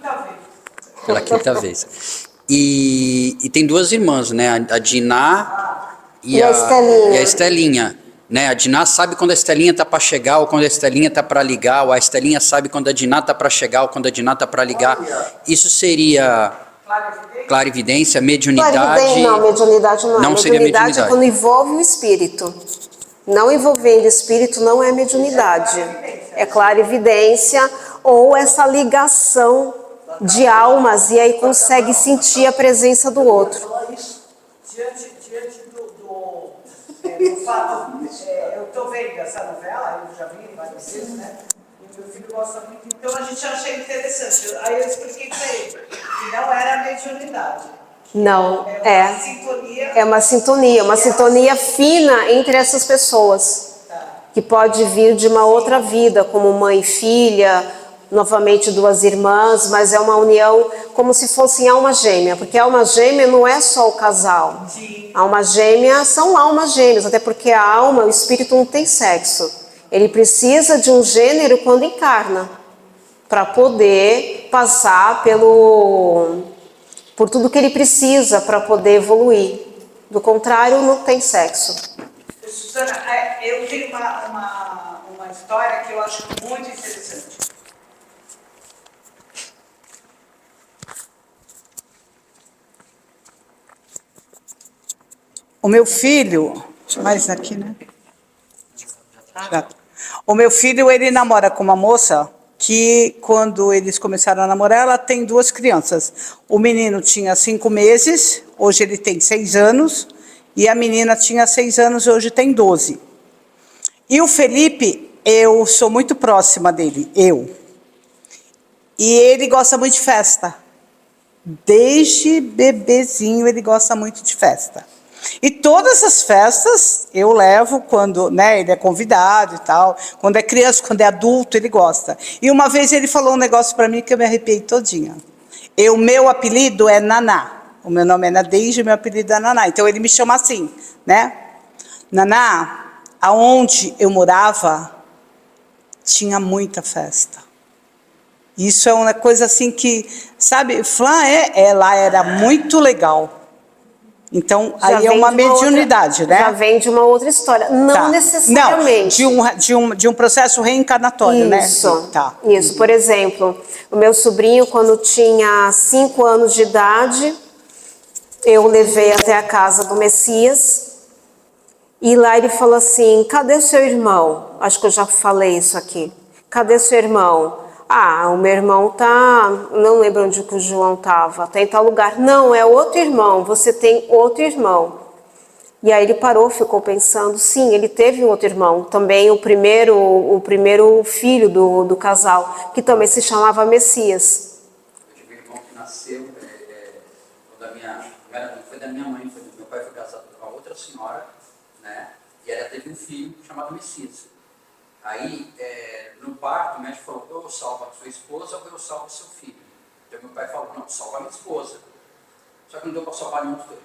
Pela quinta vez. E tem duas irmãs, né, a Diná e a Estelinha. Né, a Diná sabe quando a Estelinha tá para chegar ou quando a Estelinha tá para ligar, ou a Estelinha sabe quando a Diná tá para chegar ou quando a Diná tá para ligar. Isso seria clarividência, mediunidade? Não, mediunidade não é. Não seria mediunidade. É quando envolve o espírito. Não envolvendo o espírito não é mediunidade. É clarividência ou essa ligação de almas e aí consegue sentir a presença do outro. Diante do fato, eu estou vendo essa novela, eu já vi várias vezes, né? E meu filho gosta muito, então a gente achei interessante. Aí eu expliquei para ele que não era mediunidade. Não, É uma sintonia. uma sintonia fina entre essas pessoas, que pode vir de uma outra vida, como mãe e filha, novamente duas irmãs, mas é uma união como se fossem alma gêmea, porque alma gêmea não é só o casal. Sim. Alma gêmea são almas gêmeas, até porque a alma, o espírito não tem sexo. Ele precisa de um gênero quando encarna, para poder passar por tudo que ele precisa para poder evoluir. Do contrário, não tem sexo. Susana, eu tenho uma história que eu acho muito interessante. O meu filho, mais aqui, né? O meu filho, ele namora com uma moça que, quando eles começaram a namorar, ela tem duas crianças. O menino tinha 5 meses, hoje ele tem 6 anos, e a menina tinha 6 anos, hoje tem 12. E o Felipe, eu sou muito próxima dele, E ele gosta muito de festa. Desde bebezinho ele gosta muito de festa. E todas as festas eu levo quando, né, ele é convidado e tal. Quando é criança, quando é adulto, ele gosta. E uma vez ele falou um negócio para mim que eu me arrepiei todinha. Meu apelido é Naná. O meu nome é Nadeide, meu apelido é Naná. Então ele me chama assim, né? Naná, aonde eu morava, tinha muita festa. Isso é uma coisa assim que, sabe, Flá lá era muito legal. Então, aí é uma mediunidade, né? Já vem de uma outra história. Não necessariamente. Não, de um processo reencarnatório, né? Isso, isso. Por exemplo, o meu sobrinho, quando tinha 5 anos de idade, eu levei até a casa do Messias E lá ele falou assim, cadê seu irmão? Acho que eu já falei isso aqui. Cadê seu irmão? Ah, o meu irmão tá... Não lembro onde que o João estava. Tá em tal lugar. Não, é outro irmão. Você tem outro irmão. E aí ele parou, ficou pensando. Sim, ele teve um outro irmão. Também o primeiro filho do casal, que também se chamava Messias. Eu tive um irmão que nasceu, foi da minha mãe, meu pai foi casado com uma outra senhora, né? E ela teve um filho chamado Messias. Aí, no parto, o médico falou, ou eu salvo a sua esposa ou eu salvo o seu filho. Então meu pai falou, não, salva a minha esposa. Só que não deu para salvar nenhum dos dois,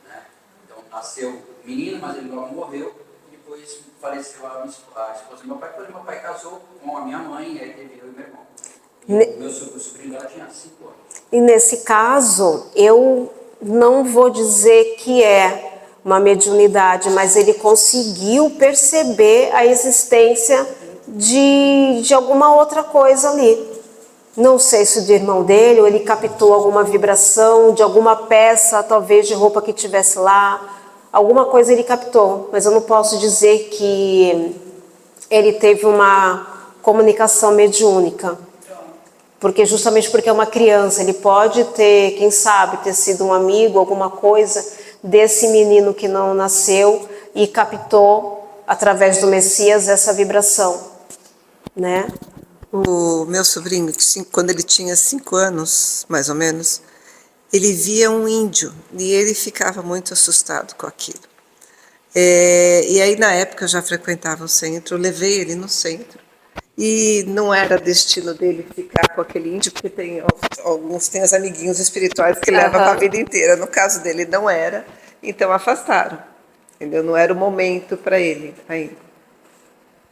né? Então nasceu o menino, mas ele logo morreu, e depois faleceu a esposa do meu pai. Quando meu pai casou com a minha mãe, aí teve eu e meu irmão. E o meu sobrinho dela tinha 5 anos. E nesse caso, eu não vou dizer que é uma mediunidade, mas ele conseguiu perceber a existência de alguma outra coisa ali. Não sei se do irmão dele, ou ele captou alguma vibração de alguma peça, talvez de roupa que tivesse lá. Alguma coisa ele captou, mas eu não posso dizer que ele teve uma comunicação mediúnica. Justamente porque é uma criança, ele pode ter, quem sabe, ter sido um amigo, alguma coisa desse menino que não nasceu e captou, através do Messias, essa vibração, né? O meu sobrinho, quando ele tinha 5 anos, mais ou menos, ele via um índio e ele ficava muito assustado com aquilo. E aí, na época, eu já frequentava o centro, eu levei ele no centro. E não era destino dele ficar com aquele índio, porque alguns têm os amiguinhos espirituais que levam para a vida inteira. No caso dele, não era, então afastaram. Entendeu? Não era o momento para ele ainda.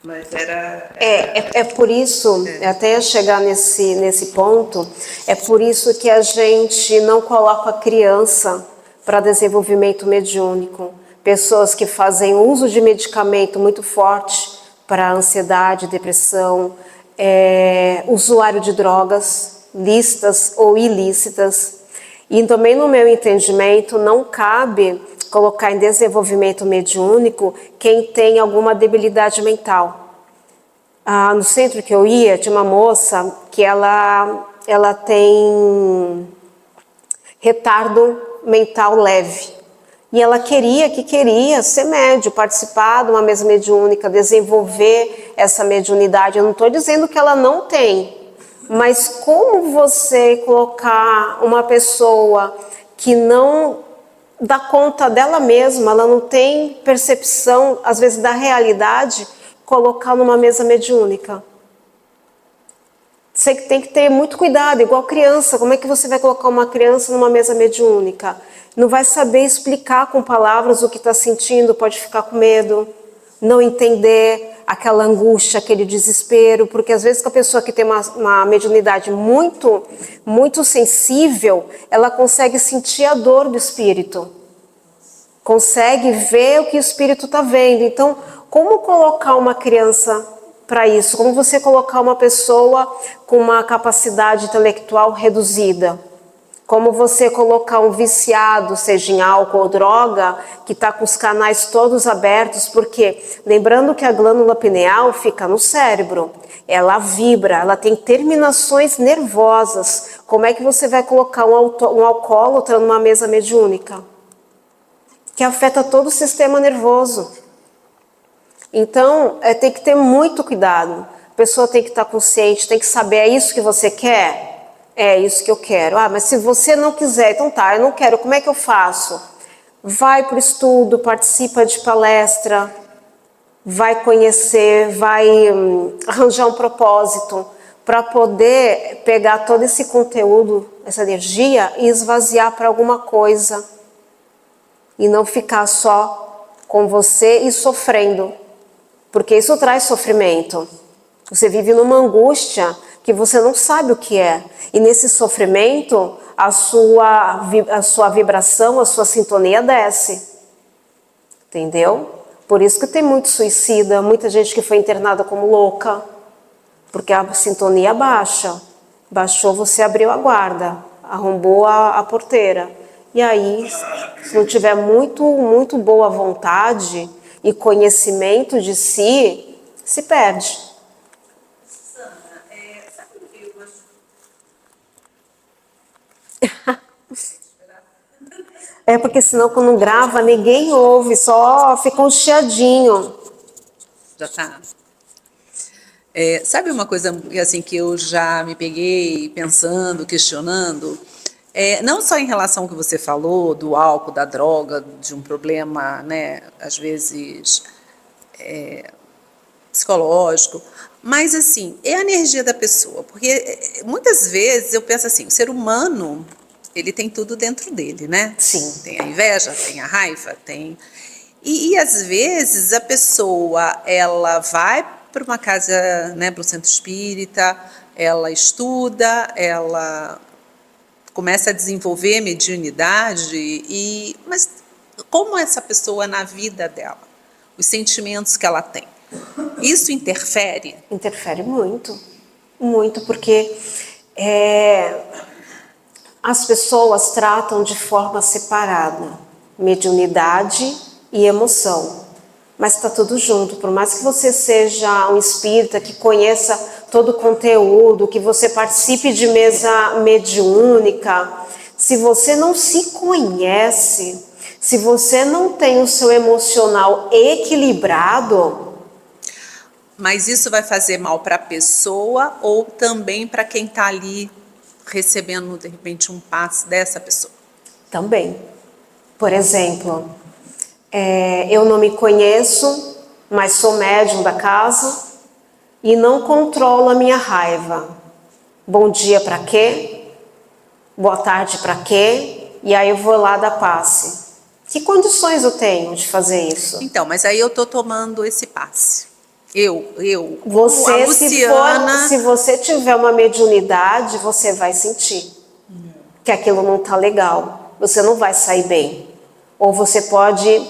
Mas era... É por isso, até chegar nesse ponto, é por isso que a gente não coloca a criança para desenvolvimento mediúnico. Pessoas que fazem uso de medicamento muito forte para ansiedade, depressão, usuário de drogas, lícitas ou ilícitas. E também, no meu entendimento, não cabe colocar em desenvolvimento mediúnico quem tem alguma debilidade mental. No centro que eu ia, tinha uma moça que ela tem retardo mental leve. E ela queria ser médium, participar de uma mesa mediúnica, desenvolver essa mediunidade. Eu não estou dizendo que ela não tem, mas como você colocar uma pessoa que não dá conta dela mesma, ela não tem percepção, às vezes, da realidade, colocar numa mesa mediúnica? Você tem que ter muito cuidado, igual criança. Como é que você vai colocar uma criança numa mesa mediúnica? Não vai saber explicar com palavras o que está sentindo, pode ficar com medo, não entender aquela angústia, aquele desespero, porque às vezes que a pessoa que tem uma mediunidade muito, muito sensível, ela consegue sentir a dor do espírito, consegue ver o que o espírito está vendo. Então, como colocar uma criança para isso? Como você colocar uma pessoa com uma capacidade intelectual reduzida? Como você colocar um viciado, seja em álcool ou droga, que está com os canais todos abertos, porque lembrando que a glândula pineal fica no cérebro, ela vibra, ela tem terminações nervosas. Como é que você vai colocar um alcoólatra numa mesa mediúnica? Que afeta todo o sistema nervoso. Então, tem que ter muito cuidado. A pessoa tem que estar consciente, tem que saber, é isso que você quer? É isso que eu quero. Mas se você não quiser, então tá, eu não quero, como é que eu faço? Vai para o estudo, participa de palestra, vai conhecer, vai arranjar um propósito para poder pegar todo esse conteúdo, essa energia e esvaziar para alguma coisa. E não ficar só com você e sofrendo. Porque isso traz sofrimento. Você vive numa angústia que você não sabe o que é. E nesse sofrimento, a sua vibração, a sua sintonia desce. Entendeu? Por isso que tem muito suicida, muita gente que foi internada como louca. Porque a sintonia baixa. Baixou, você abriu a guarda, arrombou a porteira. E aí, se não tiver muito boa vontade, e conhecimento de si, se perde. Sabe o que eu acho? É porque senão quando grava ninguém ouve, só fica um chiadinho. Já tá. Sabe uma coisa assim que eu já me peguei pensando, questionando? Não só em relação ao que você falou, do álcool, da droga, de um problema, né, às vezes psicológico, mas assim, é a energia da pessoa, porque muitas vezes eu penso assim, o ser humano, ele tem tudo dentro dele, né? Sim. Tem a inveja, tem a raiva, tem... E às vezes a pessoa, ela vai para uma casa, né, para o centro espírita, ela estuda, ela começa a desenvolver mediunidade, mas como essa pessoa na vida dela? Os sentimentos que ela tem. Isso interfere? Interfere muito, muito, porque as pessoas tratam de forma separada mediunidade e emoção, mas está tudo junto. Por mais que você seja um espírita que conheça todo o conteúdo, que você participe de mesa mediúnica, se você não se conhece, se você não tem o seu emocional equilibrado, Mas isso vai fazer mal para a pessoa ou também para quem está ali recebendo, de repente, um passe dessa pessoa? também. Por exemplo, eu não me conheço, mas sou médium da casa e não controlo a minha raiva. Bom dia para quê? Boa tarde para quê? E aí eu vou lá dar passe. Que condições eu tenho de fazer isso? Então, mas aí eu estou tomando esse passe. Eu, como a Você, Luciana... se você tiver uma mediunidade, você vai sentir que aquilo não está legal. Você não vai sair bem. Ou você pode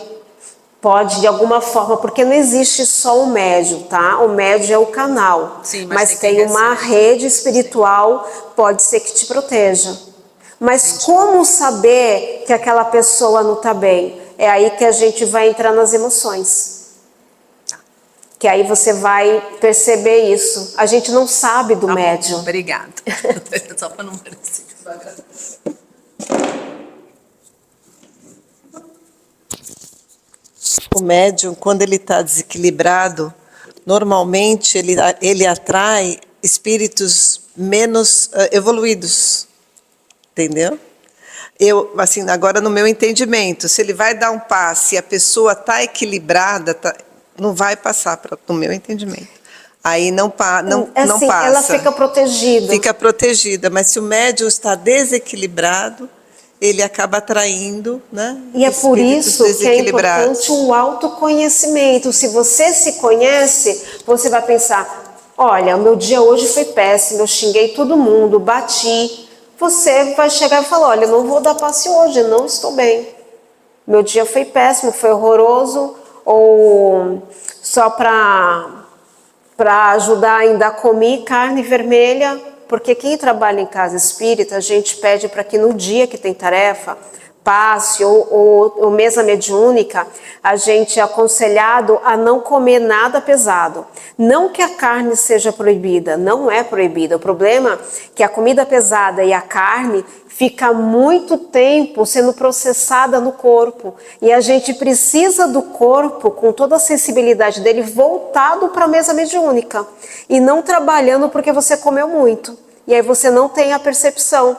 de alguma forma, porque não existe só o médium, tá? O médium é o canal. Sim, mas tem tem uma rede espiritual, pode ser que te proteja. Mas como saber que aquela pessoa não está bem? É aí que a gente vai entrar nas emoções. Que aí você vai perceber isso. A gente não sabe do médium. Obrigada. Só para não parecer devagar. O médium, quando ele está desequilibrado, normalmente ele atrai espíritos menos evoluídos, entendeu? Eu, assim, agora no meu entendimento, se ele vai dar um passe e a pessoa está equilibrada, não vai passar, no meu entendimento. Aí não passa. Ela fica protegida. Fica protegida, mas se o médium está desequilibrado, ele acaba atraindo, né? E é por isso que é importante o autoconhecimento. Se você se conhece, você vai pensar, olha, o meu dia hoje foi péssimo, eu xinguei todo mundo, bati. Você vai chegar e falar, olha, eu não vou dar passe hoje, eu não estou bem. Meu dia foi péssimo, foi horroroso, ou só para ajudar ainda comi carne vermelha, porque quem trabalha em casa espírita, a gente pede para que no dia que tem tarefa, passe ou mesa mediúnica, a gente é aconselhado a não comer nada pesado. Não que a carne seja proibida, não é proibida. O problema é que a comida pesada e a carne fica muito tempo sendo processada no corpo. E a gente precisa do corpo, com toda a sensibilidade dele, voltado para a mesa mediúnica. E não trabalhando porque você comeu muito. E aí você não tem a percepção.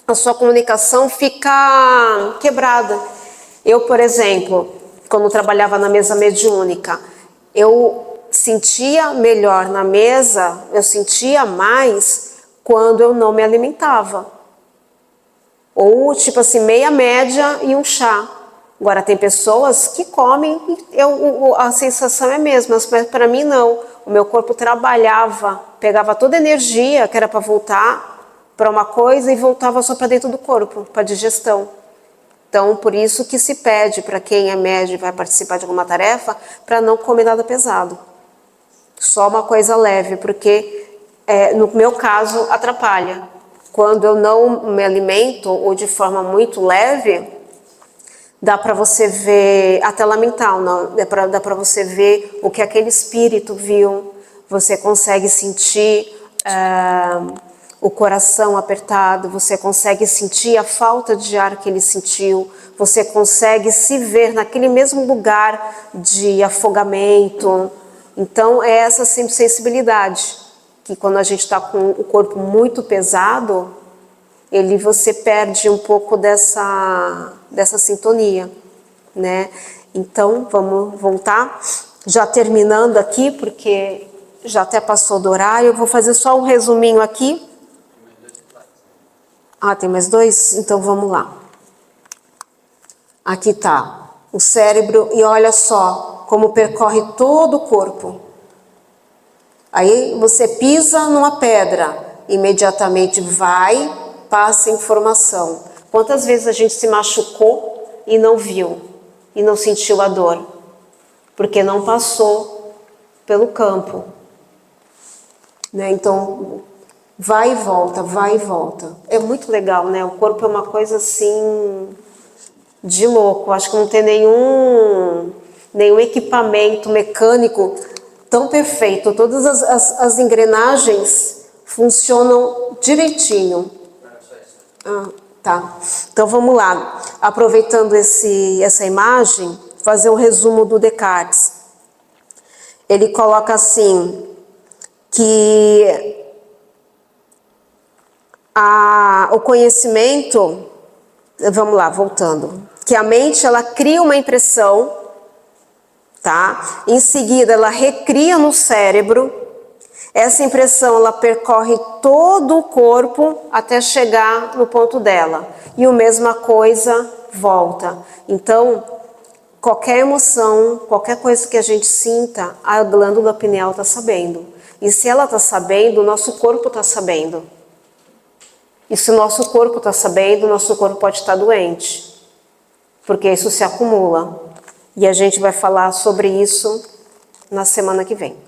A sua comunicação fica quebrada. Eu, por exemplo, quando trabalhava na mesa mediúnica, eu sentia melhor na mesa, eu sentia mais quando eu não me alimentava. Ou tipo assim, meia média e um chá. Agora tem pessoas que comem e a sensação é a mesma, mas para mim não. O meu corpo trabalhava, pegava toda a energia que era para voltar para uma coisa e voltava só para dentro do corpo, para digestão. Então, por isso que se pede para quem é médium e vai participar de alguma tarefa, para não comer nada pesado. Só uma coisa leve, porque no meu caso atrapalha. Quando eu não me alimento ou de forma muito leve, Dá para você ver a tela mental, não? Dá para você ver o que aquele espírito viu. Você consegue sentir o coração apertado, você consegue sentir a falta de ar que ele sentiu, você consegue se ver naquele mesmo lugar de afogamento. Então, é essa sensibilidade, que quando a gente está com o corpo muito pesado, você perde um pouco dessa sintonia, né? Então, vamos voltar, já terminando aqui, porque já até passou do horário, eu vou fazer só um resuminho aqui. Ah, tem mais dois? Então vamos lá. Aqui tá o cérebro e olha só como percorre todo o corpo. Aí você pisa numa pedra, imediatamente passa informação. Quantas vezes a gente se machucou e não viu, e não sentiu a dor? Porque não passou pelo campo. Né? Então, vai e volta, vai e volta. É muito legal, né? O corpo é uma coisa assim de louco. Acho que não tem nenhum equipamento mecânico tão perfeito. Todas as engrenagens funcionam direitinho. Tá. Então vamos lá. Aproveitando essa imagem, fazer um resumo do Descartes. Ele coloca assim que o conhecimento, vamos lá, voltando, que a mente ela cria uma impressão, tá? Em seguida ela recria no cérebro, essa impressão ela percorre todo o corpo até chegar no ponto dela, e a mesma coisa volta. Então, qualquer emoção, qualquer coisa que a gente sinta, a glândula pineal está sabendo. E se ela está sabendo, o nosso corpo está sabendo. E se o nosso corpo está sabendo, o nosso corpo pode estar doente. Porque isso se acumula. E a gente vai falar sobre isso na semana que vem.